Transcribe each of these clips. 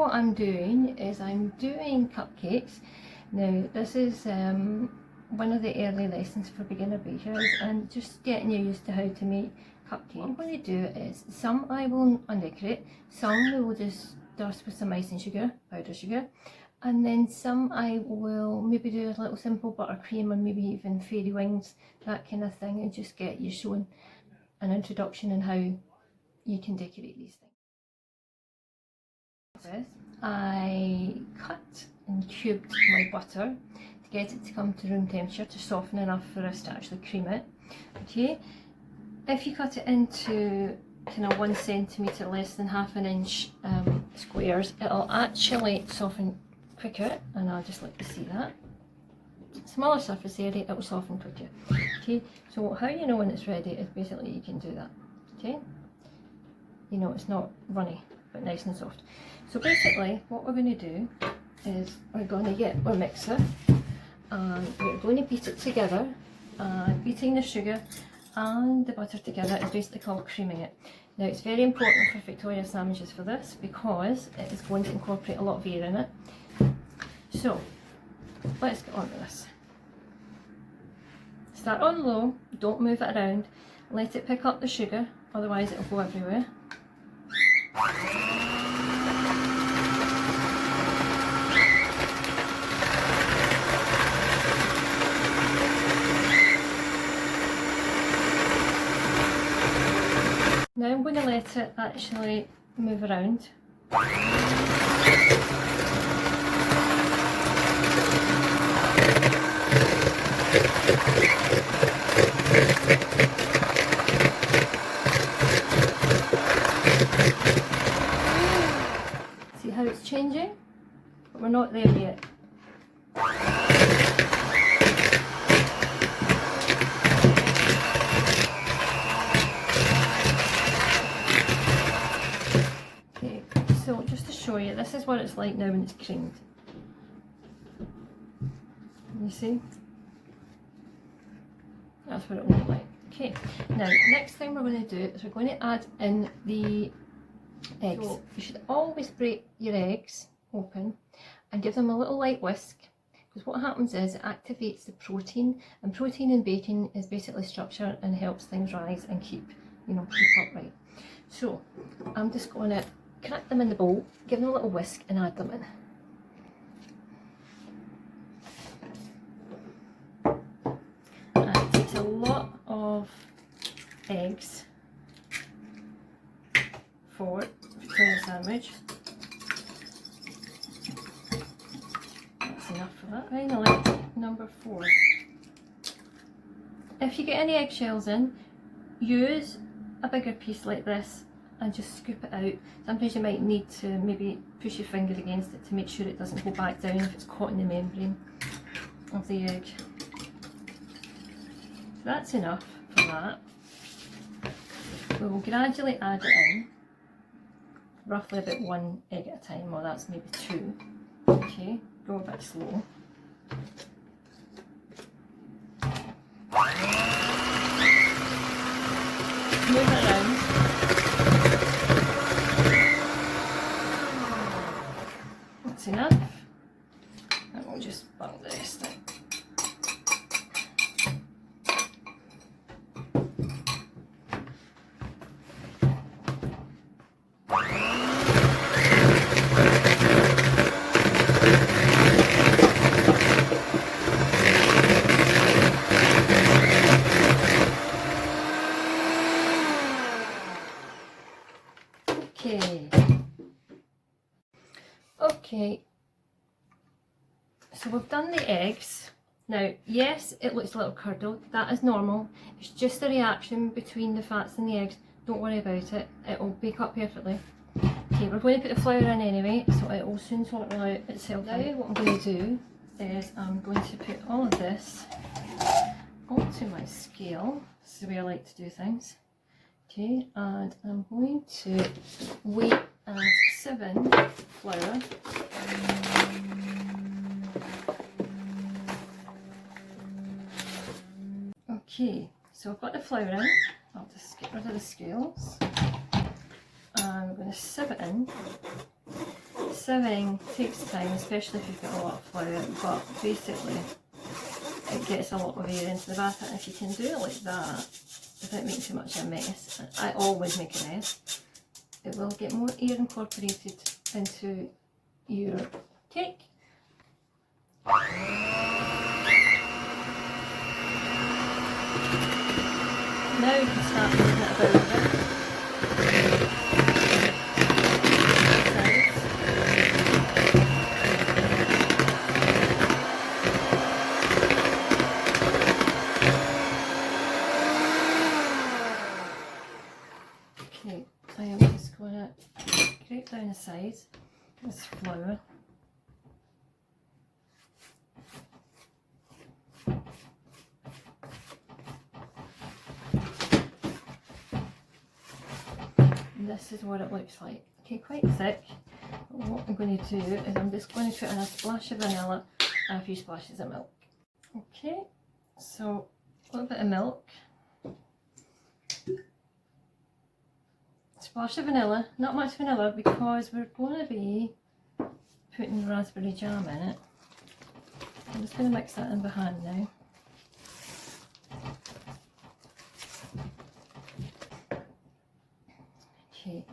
what I'm doing is I'm doing cupcakes. Now this is one of the early lessons for beginner bakers and just getting you used to how to make cupcakes. What I'm going to do is some I will undecorate, some we will just dust with some icing sugar, powder sugar, and then some I will maybe do a little simple buttercream and maybe even fairy wings, that kind of thing, and just get you showing an introduction on how you can decorate these things. I cut and cubed my butter to get it to come to room temperature, to soften enough for us to actually cream it. Okay, if you cut it into kind of 1 centimetre, less than ½ inch squares, it'll actually soften quicker, and I'll just let you see that. Smaller surface area, it will soften quicker. Okay, so how you know when it's ready is basically you can do that. Okay, you know it's not runny but nice and soft. So basically what we're going to do is we're going to get our mixer and we're going to beat it together, and beating the sugar and the butter together is basically called creaming it. Now it's very important for Victoria sandwiches for this because it is going to incorporate a lot of air in it. So let's get on with this. Start on low, don't move it around, let it pick up the sugar, otherwise it'll go everywhere. Now I'm going to let it actually move around. See how it's changing? But we're not there yet. Okay, so just to show you, this is what it's like now when it's creamed. You see? That's what it will look like. Okay, now next thing we're going to do is we're going to add in the eggs. So you should always break your eggs open and give them a little light whisk, because what happens is it activates the protein, and protein in baking is basically structure and helps things rise and keep upright. So I'm just going to crack them in the bowl, give them a little whisk and add them in. It takes a lot of eggs for Victoria sandwich. That's enough for that. Finally, number 4. If you get any eggshells in, use a bigger piece like this and just scoop it out. Sometimes you might need to maybe push your finger against it to make sure it doesn't go back down if it's caught in the membrane of the egg. So that's enough for that. We will gradually add it in, roughly about 1 egg at a time, or that's maybe 2. Okay, go a bit slow. Move it around. That's enough. And we'll just bung the rest in. Okay, so we've done the eggs. Now, yes, it looks a little curdled. That is normal. It's just a reaction between the fats and the eggs. Don't worry about it. It will bake up perfectly. Okay, we're going to put the flour in anyway, so it will soon sort out itself. Now, what I'm going to do is I'm going to put all of this onto my scale. This is the way I like to do things. Okay, and I'm going to weigh and sieve in flour. Okay, so I've got the flour in. I'll just get rid of the scales. And I'm going to sieve it in. Sieving takes time, especially if you've got a lot of flour, but basically it gets a lot of air into the batter, and if you can do it like that without making too much of a mess, and I always make a mess, it will get more air incorporated into your cake. Now you can start moving it about a bit. Okay, I am just going to scrape down the sides with flour. This is what it looks like. Okay, quite thick. But what I'm going to do is I'm just going to put in a splash of vanilla and a few splashes of milk. Okay, so a little bit of milk, splash of vanilla, not much vanilla because we're going to be putting raspberry jam in it. I'm just going to mix that in by hand now. Okay,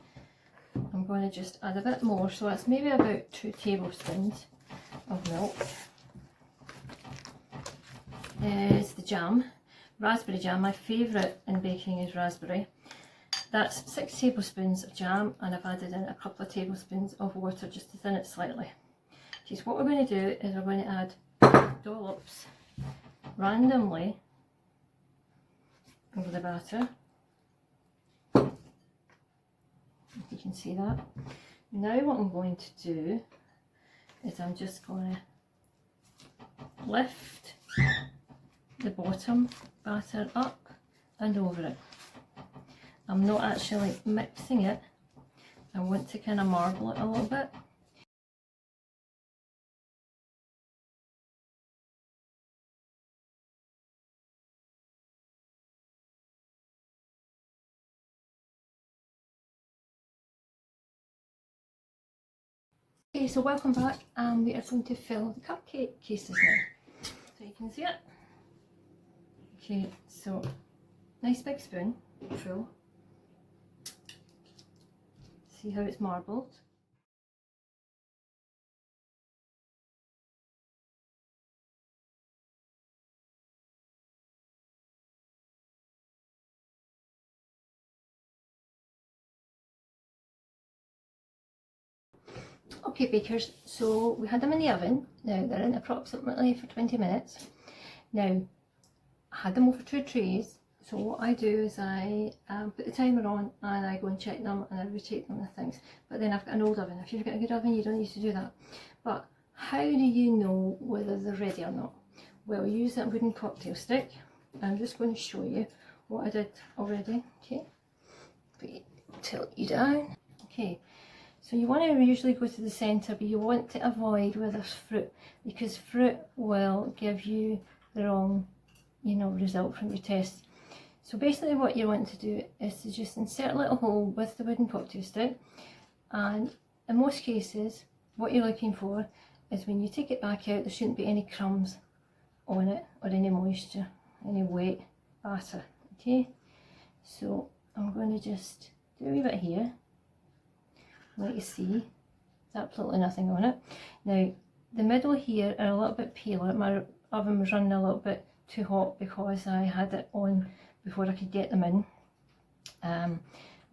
I'm going to just add a bit more, so that's maybe about 2 tablespoons of milk. Is the jam, raspberry jam. My favourite in baking is raspberry. That's 6 tablespoons of jam, and I've added in a couple of tablespoons of water just to thin it slightly. Okay, so what we're going to do is we're going to add dollops randomly over the batter. You can see that. Now what I'm going to do is I'm just going to lift the bottom batter up and over it. I'm not actually mixing it. I want to kind of marble it a little bit. Okay, so welcome back, and we are going to fill the cupcake cases now. So you can see it. Okay, so nice big spoon full. See how it's marbled. Okay bakers, so we had them in the oven. Now they're in approximately for 20 minutes. Now I had them over 2 trays, so what I do is I put the timer on and I go and check them and I rotate them and things. But then I've got an old oven. If you've got a good oven, you don't need to do that. But how do you know whether they're ready or not? Well, use that wooden cocktail stick. I'm just going to show you what I did already. Okay, tilt you down. Okay, so you want to usually go to the centre, but you want to avoid where there's fruit, because fruit will give you the wrong, result from your test. So basically what you want to do is to just insert a little hole with the wooden cocktail stick, and in most cases what you're looking for is when you take it back out, there shouldn't be any crumbs on it or any moisture, any wet batter. Okay, so I'm going to just do a wee bit here. Like you see, there's absolutely nothing on it. Now the middle here are a little bit paler. My oven was running a little bit too hot because I had it on before I could get them in.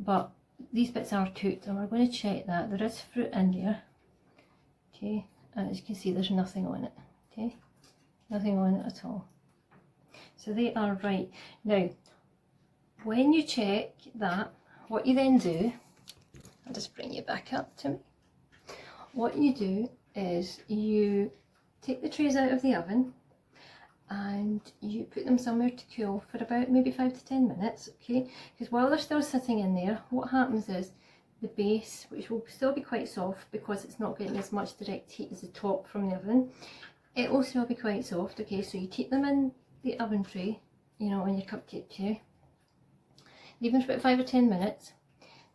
But these bits are cooked, and we're going to check that there is fruit in there. Okay, and as you can see, there's nothing on it. Okay, nothing on it at all. So they are right. Now, when you check that, what you then do, I'll just bring you back up to me. What you do is you take the trays out of the oven and you put them somewhere to cool for about maybe 5 to 10 minutes, okay? Because while they're still sitting in there, what happens is the base, which will still be quite soft because it's not getting as much direct heat as the top from the oven, it will still be quite soft, okay? So you keep them in the oven tray, on your cupcake tray, leave them for about 5 or 10 minutes.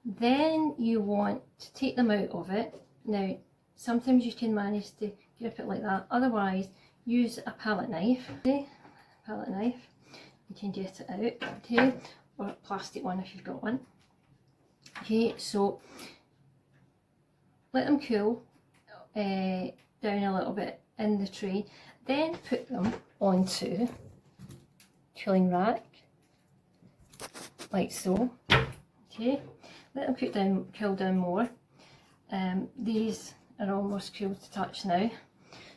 Then you want to take them out of it. Now, Sometimes you can manage to grip it like that, otherwise use a palette knife. Okay, palette knife, you can get it out, okay, or a plastic one if you've got one. Okay, so let them cool down a little bit in the tray, then put them onto cooling rack like so. Okay, let them cool down more. These are almost cool to touch now.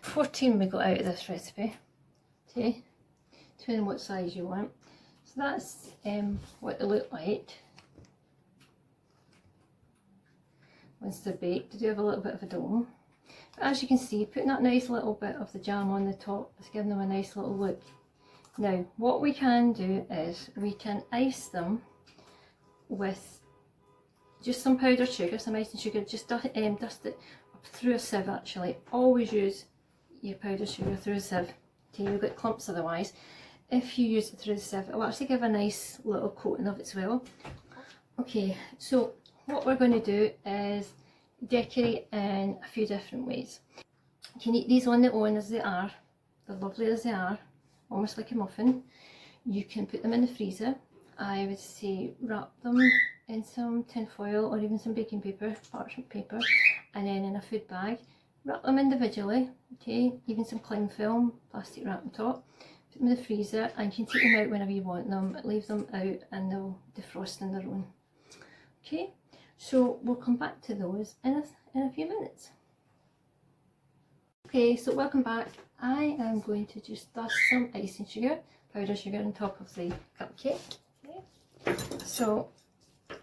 14 we got out of this recipe. Okay, depending on what size you want. So that's what they look like once they're baked. They do have a little bit of a dome. But as you can see, putting that nice little bit of the jam on the top is giving them a nice little look. Now, what we can do is we can ice them with just some powdered sugar, some icing sugar. Just dust it up through a sieve actually. Always use your powdered sugar through a sieve. Okay, you'll get clumps otherwise. If you use it through the sieve, it will actually give a nice little coating of it as well. Okay, so what we're going to do is decorate in a few different ways. You can eat these on their own as they are. They're lovely as they are, almost like a muffin. You can put them in the freezer. I would say wrap them in some tin foil or even some baking paper, parchment paper, and then in a food bag. Wrap them individually, okay, even some cling film, plastic wrap on top. Put them in the freezer and you can take them out whenever you want them. Leave them out and they'll defrost on their own. Okay, so we'll come back to those in a few minutes. Okay, so welcome back. I am going to just dust some icing sugar, powdered sugar on top of the cupcake. Okay. So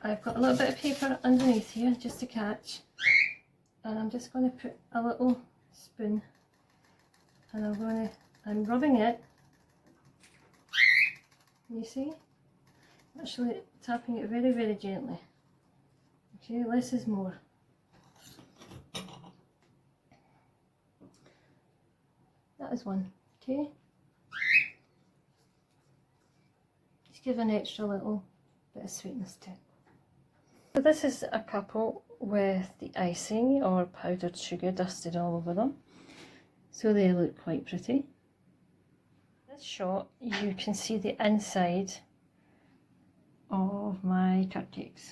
I've got a little bit of paper underneath here just to catch, and I'm just going to put a little spoon and I'm rubbing it. You see? Actually tapping it very, very gently. Okay, less is more. That is one. Okay. Just give an extra little bit of sweetness to it. So this is a couple with the icing or powdered sugar dusted all over them. So they look quite pretty. In this shot you can see the inside of my cupcakes.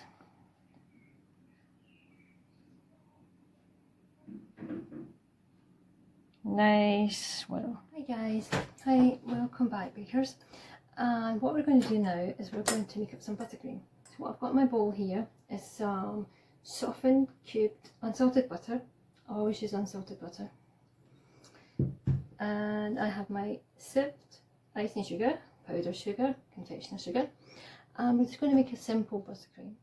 Nice swirl. Hi guys, hi, welcome back bakers. And what we're going to do now is we're going to make up some buttercream. So what I've got in my bowl here is some softened, cubed, unsalted butter. I always use unsalted butter. And I have my sieved icing sugar, powdered sugar, confectioner sugar. And we're just going to make a simple buttercream.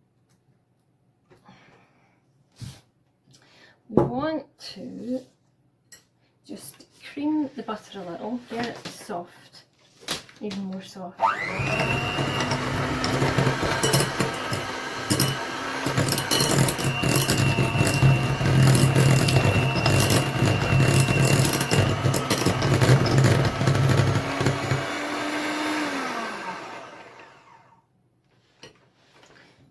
We want to just cream the butter a little, get it soft, even more soft.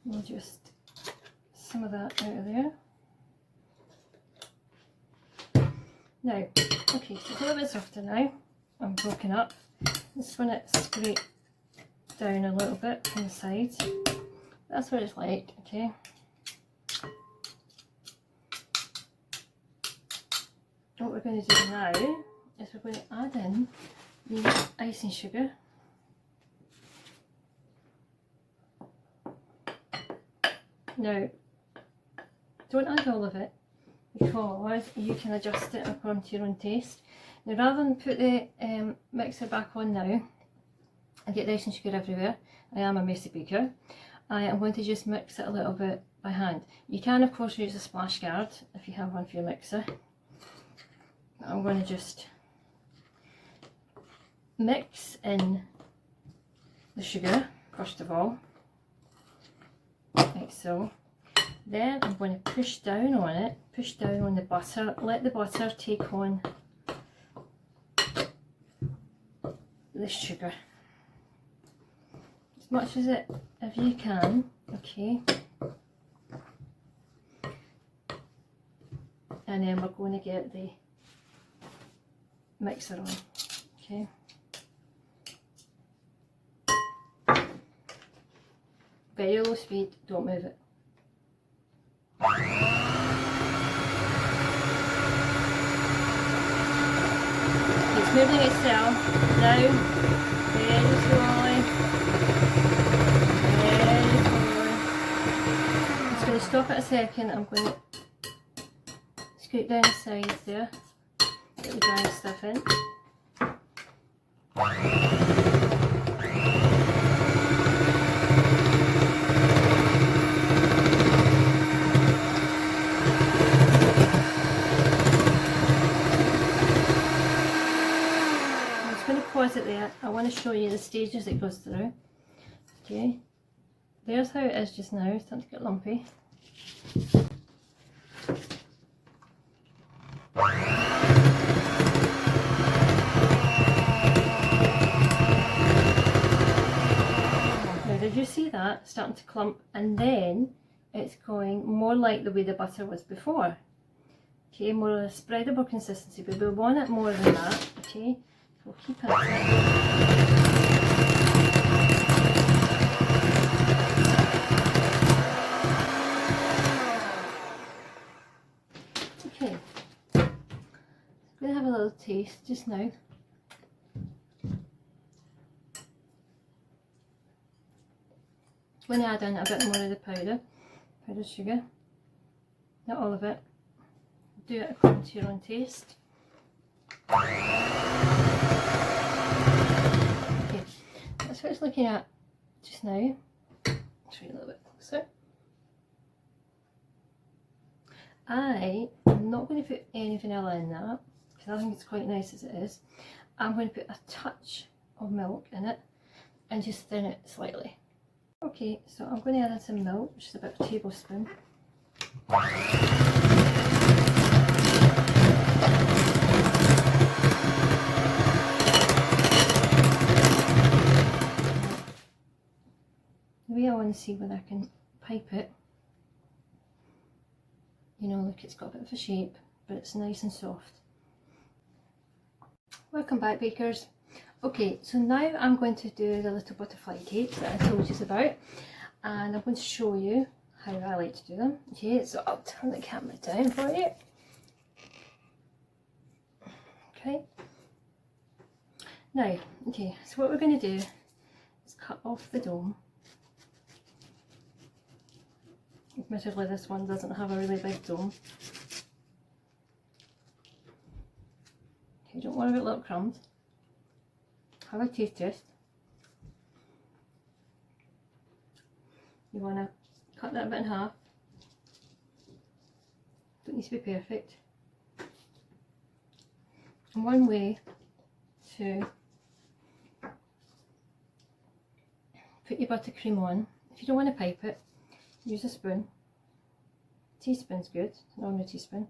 We'll just some of that out of there. Now, okay, so it's a little bit softer now. I'm broken up. Just want it scrape down a little bit from the sides. That's what it's like, okay. What we're going to do now is we're going to add in the icing sugar. Now, don't add all of it, because you can adjust it according to your own taste. Now, rather than put the mixer back on now and get the icing sugar everywhere, I am a messy baker, I am going to just mix it a little bit by hand. You can of course use a splash guard if you have one for your mixer. I'm going to just mix in the sugar first of all, like so. Then I'm going to push down on it, push down on the butter, let the butter take on the sugar as much as if you can, okay. and then we're going to get the mixer on. Okay. Very low speed, don't move it. It's moving itself now, very slowly, very slowly. I'm just going to stop it a second. I'm going to scoot down the sides there, get the dry stuff in. Pause it there. I want to show you the stages it goes through. Okay, there's how it is just now. It's starting to get lumpy. Now did you see that? It's starting to clump, and then it's going more like the way the butter was before. Okay, more of a spreadable consistency, but we want it more than that. Okay. We'll keep it. Okay, I'm going to have a little taste just now. I'm going to add in a bit more of the powdered sugar, not all of it. Do it according to your own taste. Okay, that's what it's looking at just now. I'll show you a little bit closer. I am not going to put any vanilla in that because I think it's quite nice as it is. I'm going to put a touch of milk in it and just thin it slightly. Okay, so I'm going to add in some milk, which is about a tablespoon. The way I want to see whether I can pipe it, you know, look, it's got a bit of a shape, but it's nice and soft. Welcome back, bakers. Okay, so now I'm going to do the little butterfly cakes that I told you about, and I'm going to show you how I like to do them. Okay, so I'll turn the camera down for you. Okay. Now, okay, so what we're going to do is cut off the dome. Admittedly, this one doesn't have a really big dome. Okay, don't worry about little crumbs. Have a taste test. You want to cut that bit in half. Don't need to be perfect. And one way to put your buttercream on, if you don't want to pipe it, use a spoon. Teaspoon's good, an ordinary teaspoon.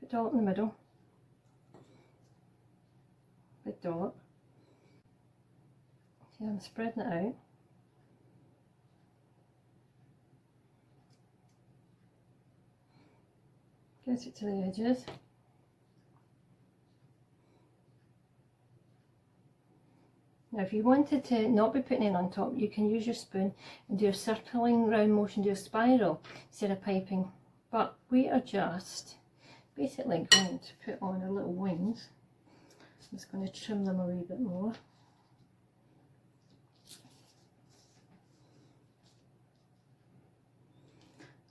Put it all in the middle. Big dollop. Okay, I'm spreading it out. Get it to the edges. Now if you wanted to not be putting it on top, you can use your spoon and do a circling round motion, do a spiral instead of piping. But we are just basically going to put on our little wings. I'm just going to trim them a wee bit more.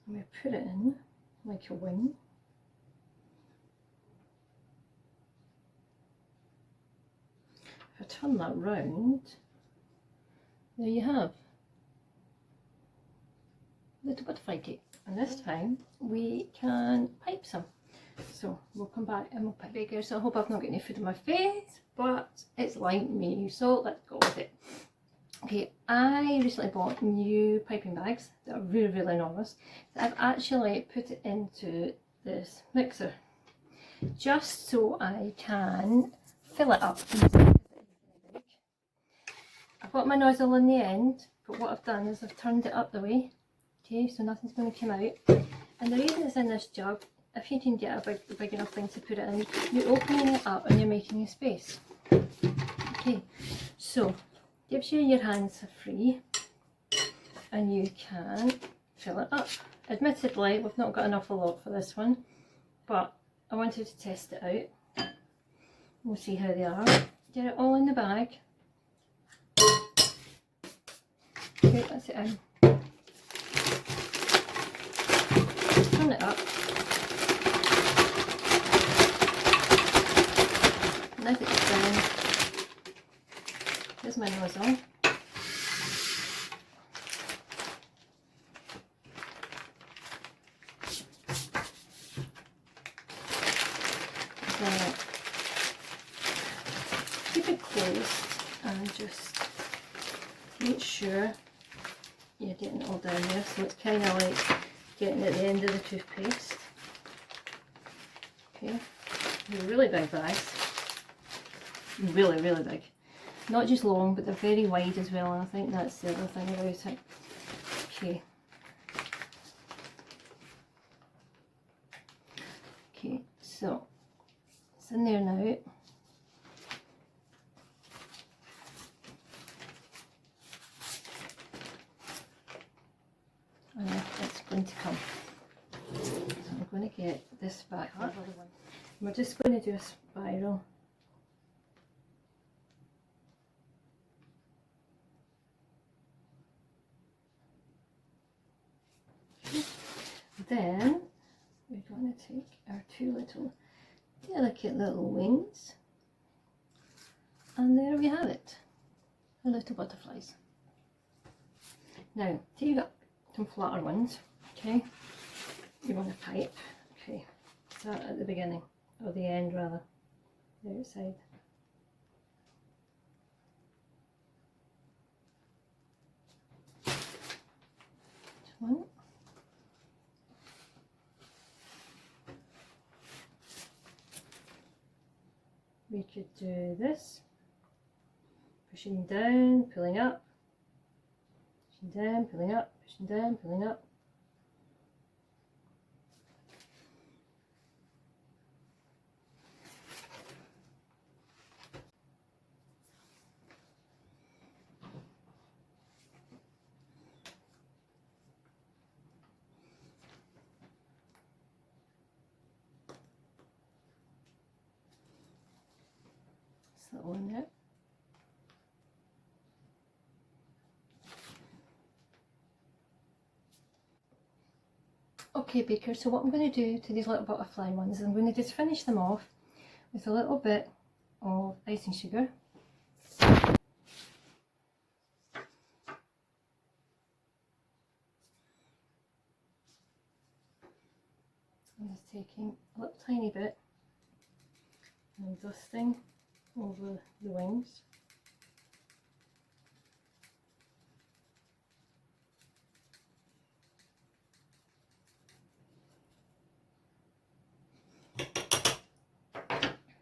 I'm going to put it in like a wing. If I turn that round, there you have little butterfly cake. And this time we can pipe some. So we'll come back and we'll pipe bakers. So I hope I've not got any food in my face, but it's like me, so let's go with it. Okay, I recently bought new piping bags that are really, really enormous. I've actually put it into this mixer just so I can fill it up. I've got my nozzle on the end, but what I've done is I've turned it up the way. Okay, so nothing's going to come out. And the reason it's in this jug if you can get a big enough thing to put it in, you're opening it up and you're making a space. Okay, so gives you your hands free and you can fill it up. Admittedly, we've not got an awful lot for this one, but I wanted to test it out. We'll see how they are. Get it all in the bag. Okay, that's it in. Turn it up. Now that it's done, here's my nozzle. Keep it closed and just make sure you're getting it all down there, so it's kind of like getting at the end of the toothpaste. Okay, they're really big bags, really big, not just long but they're very wide as well, and I think that's the other thing about it. Okay, okay, so it's in there now. And it's going to come. So I'm going to get this back up. We're just going to do a spiral. Then we're going to take our two little delicate little wings, and there we have it, the little butterflies. Now take up some flatter ones, okay? You want a pipe, okay? Start at the beginning, or the end rather, the outside. One. We could do this, pushing down, pulling up, pushing down, pulling up, pushing down, pulling up. That one there. Okay bakers, so what I'm going to do to these little butterfly ones is I'm going to just finish them off with a little bit of icing sugar. I'm just taking a little tiny bit and dusting over the wings.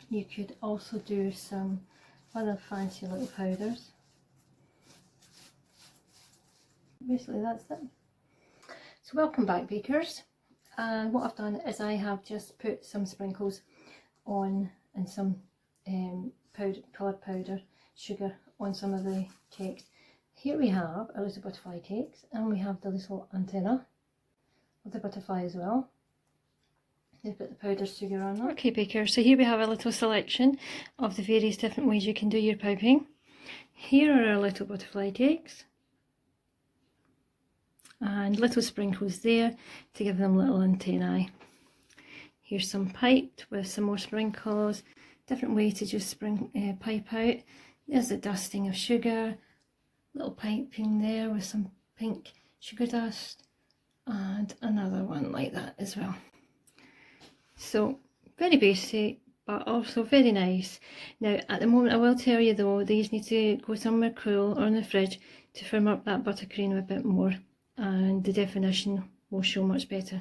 You could also do some other fancy little powders. Basically that's it. So welcome back bakers, and what I've done is I have just put some sprinkles on and some coloured powder sugar on some of the cakes. Here we have our little butterfly cakes, and we have the little antenna of the butterfly as well. They've put the powdered sugar on that. Okay bakers, so here we have a little selection of the various different ways you can do your piping. Here are our little butterfly cakes, and little sprinkles there to give them little antennae. Here's some piped with some more sprinkles, different way to just pipe out. There's the dusting of sugar, little piping there with some pink sugar dust, and another one like that as well. So very basic but also very nice. Now at the moment I will tell you though, these need to go somewhere cool or in the fridge to firm up that buttercream a bit more, and the definition will show much better.